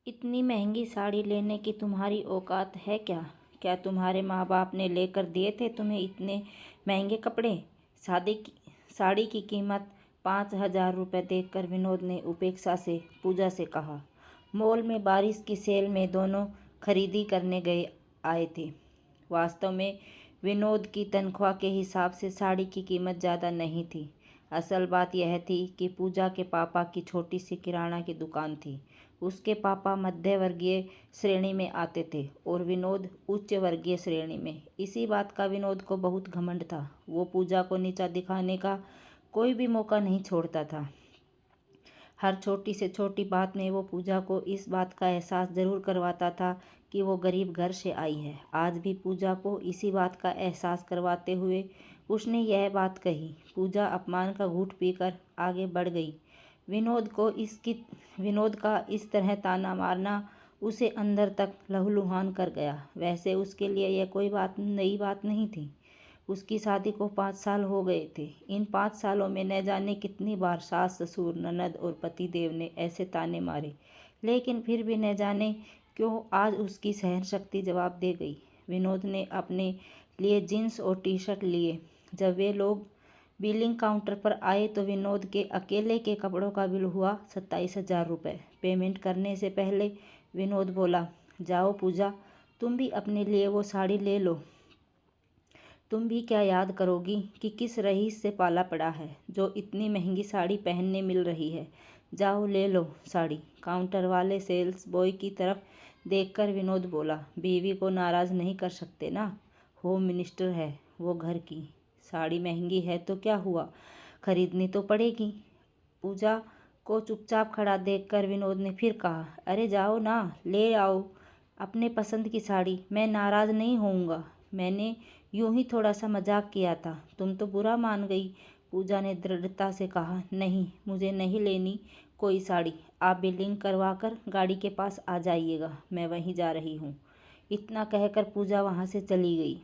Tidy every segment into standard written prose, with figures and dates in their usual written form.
इतनी महंगी साड़ी लेने की तुम्हारी औकात है क्या? क्या तुम्हारे माँ बाप ने लेकर दिए थे तुम्हें इतने महंगे कपड़े? साड़ी की कीमत 5,000 रुपये देखकर विनोद ने उपेक्षा से पूजा से कहा। मॉल में बारिश की सेल में दोनों खरीदी करने आए थे। वास्तव में विनोद की तनख्वाह के हिसाब से साड़ी की कीमत ज़्यादा नहीं थी। असल बात यह थी कि पूजा के पापा की छोटी सी किराना की दुकान थी। उसके पापा मध्य वर्गीय श्रेणी में आते थे और विनोद उच्च वर्गीय श्रेणी में। इसी बात का विनोद को बहुत घमंड था। वो पूजा को नीचा दिखाने का कोई भी मौका नहीं छोड़ता था। हर छोटी से छोटी बात में वो पूजा को इस बात का एहसास ज़रूर करवाता था कि वो गरीब घर से आई है। आज भी पूजा को इसी बात का एहसास करवाते हुए उसने यह बात कही। पूजा अपमान का घूंट पीकर आगे बढ़ गई। विनोद का इस तरह ताना मारना उसे अंदर तक लहूलुहान कर गया। वैसे उसके लिए यह कोई नई बात नहीं थी। उसकी शादी को 5 साल हो गए थे। इन 5 सालों में न जाने कितनी बार सास ससुर ननद और पति देव ने ऐसे ताने मारे, लेकिन फिर भी न जाने क्यों आज उसकी सहन शक्ति जवाब दे गई। विनोद ने अपने लिए जीन्स और टी शर्ट लिए। जब वे लोग बिलिंग काउंटर पर आए तो विनोद के अकेले के कपड़ों का बिल हुआ 27,000 रुपये। पेमेंट करने से पहले विनोद बोला, जाओ पूजा, तुम भी अपने लिए वो साड़ी ले लो। तुम भी क्या याद करोगी कि किस रईस से पाला पड़ा है जो इतनी महंगी साड़ी पहनने मिल रही है। जाओ ले लो साड़ी। काउंटर वाले सेल्स बॉय की तरफ देखकर विनोद बोला, बीवी को नाराज़ नहीं कर सकते ना, होम मिनिस्टर है वो घर की। साड़ी महंगी है तो क्या हुआ, खरीदनी तो पड़ेगी। पूजा को चुपचाप खड़ा देखकर विनोद ने फिर कहा, अरे जाओ ना, ले आओ अपने पसंद की साड़ी, मैं नाराज़ नहीं होऊंगा। मैंने यूं ही थोड़ा सा मजाक किया था, तुम तो बुरा मान गई। पूजा ने दृढ़ता से कहा, नहीं, मुझे नहीं लेनी कोई साड़ी। आप बिलिंग करवा कर गाड़ी के पास आ जाइएगा, मैं वहीं जा रही हूँ। इतना कहकर पूजा वहाँ से चली गई।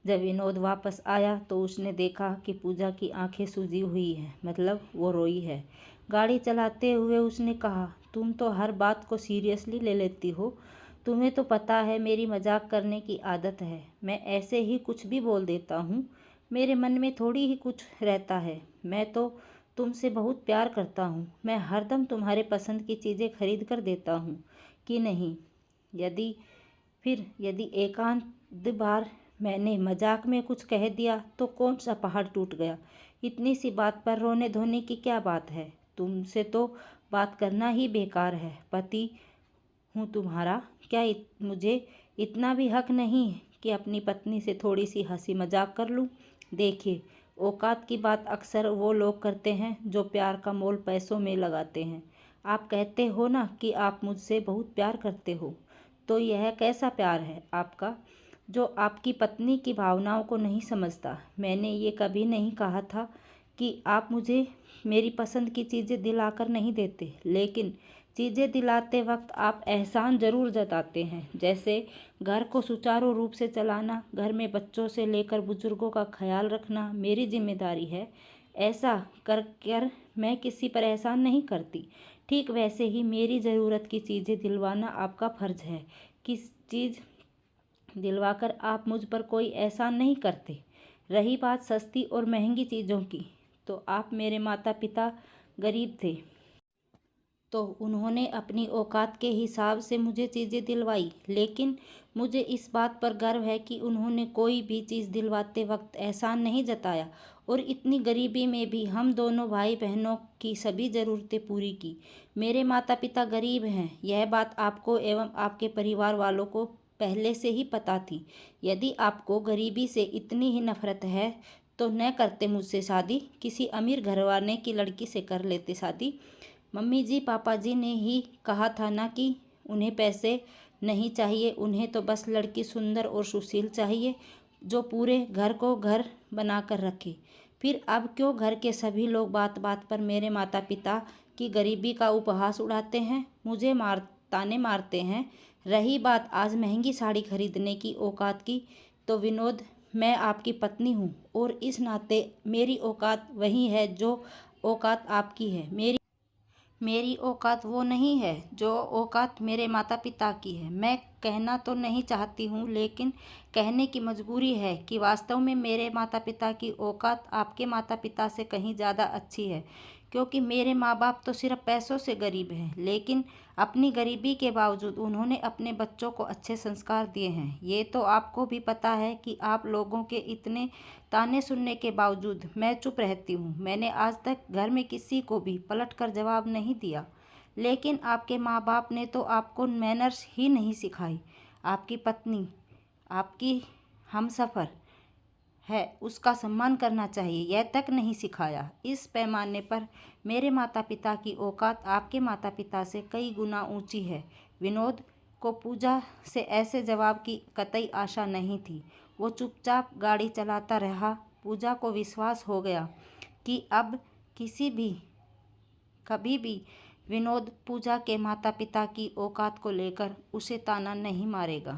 जब विनोद वापस आया तो उसने देखा कि पूजा की आंखें सूजी हुई हैं, मतलब वो रोई है। गाड़ी चलाते हुए उसने कहा, तुम तो हर बात को सीरियसली ले लेती हो। तुम्हें तो पता है मेरी मजाक करने की आदत है। मैं ऐसे ही कुछ भी बोल देता हूँ, मेरे मन में थोड़ी ही कुछ रहता है। मैं तो तुमसे बहुत प्यार करता हूँ। मैं हरदम तुम्हारे पसंद की चीज़ें खरीद कर देता हूँ कि नहीं। यदि एकांत बार मैंने मजाक में कुछ कह दिया तो कौन सा पहाड़ टूट गया। इतनी सी बात पर रोने धोने की क्या बात है। तुमसे तो बात करना ही बेकार है। पति हूँ तुम्हारा, क्या मुझे इतना भी हक नहीं कि अपनी पत्नी से थोड़ी सी हंसी मजाक कर लूँ। देखिए, औकात की बात अक्सर वो लोग करते हैं जो प्यार का मोल पैसों में लगाते हैं। आप कहते हो ना कि आप मुझसे बहुत प्यार करते हो, तो यह कैसा प्यार है आपका जो आपकी पत्नी की भावनाओं को नहीं समझता। मैंने ये कभी नहीं कहा था कि आप मुझे मेरी पसंद की चीज़ें दिलाकर नहीं देते, लेकिन चीज़ें दिलाते वक्त आप एहसान ज़रूर जताते हैं। जैसे घर को सुचारू रूप से चलाना, घर में बच्चों से लेकर बुजुर्गों का ख्याल रखना मेरी जिम्मेदारी है। ऐसा कर कर मैं किसी पर एहसान नहीं करती। ठीक वैसे ही मेरी ज़रूरत की चीज़ें दिलवाना आपका फ़र्ज है। किस चीज़ दिलवाकर आप मुझ पर कोई एहसान नहीं करते। रही बात सस्ती और महंगी चीज़ों की, तो आप मेरे माता पिता गरीब थे तो उन्होंने अपनी औकात के हिसाब से मुझे चीज़ें दिलवाई। लेकिन मुझे इस बात पर गर्व है कि उन्होंने कोई भी चीज़ दिलवाते वक्त एहसान नहीं जताया और इतनी गरीबी में भी हम दोनों भाई बहनों की सभी ज़रूरतें पूरी की। मेरे माता पिता गरीब हैं, यह बात आपको एवं आपके परिवार वालों को पहले से ही पता थी। यदि आपको गरीबी से इतनी ही नफरत है तो न करते मुझसे शादी, किसी अमीर घरवाले की लड़की से कर लेते शादी। मम्मी जी पापा जी ने ही कहा था ना कि उन्हें पैसे नहीं चाहिए, उन्हें तो बस लड़की सुंदर और सुशील चाहिए जो पूरे घर को घर बना कर रखे। फिर अब क्यों घर के सभी लोग बात बात पर मेरे माता पिता की गरीबी का उपहास उड़ाते हैं, मुझे ताने मारते हैं। रही बात आज महंगी साड़ी खरीदने की औकात की, तो विनोद, मैं आपकी पत्नी हूँ और इस नाते मेरी औकात वही है जो औकात आपकी है। मेरी औकात वो नहीं है जो औकात मेरे माता पिता की है। मैं कहना तो नहीं चाहती हूँ, लेकिन कहने की मजबूरी है कि वास्तव में मेरे माता पिता की औकात आपके माता पिता से कहीं ज़्यादा अच्छी है। क्योंकि मेरे माँ बाप तो सिर्फ पैसों से गरीब हैं, लेकिन अपनी गरीबी के बावजूद उन्होंने अपने बच्चों को अच्छे संस्कार दिए हैं। ये तो आपको भी पता है कि आप लोगों के इतने ताने सुनने के बावजूद मैं चुप रहती हूँ। मैंने आज तक घर में किसी को भी पलट कर जवाब नहीं दिया, लेकिन आपके माँ बाप ने तो आपको मैनर्स ही नहीं सिखाई। आपकी पत्नी आपकी हमसफ़र है, उसका सम्मान करना चाहिए, यह तक नहीं सिखाया। इस पैमाने पर मेरे माता पिता की औकात आपके माता पिता से कई गुना ऊंची है। विनोद को पूजा से ऐसे जवाब की कतई आशा नहीं थी। वो चुपचाप गाड़ी चलाता रहा। पूजा को विश्वास हो गया कि अब कभी भी विनोद पूजा के माता पिता की औकात को लेकर उसे ताना नहीं मारेगा।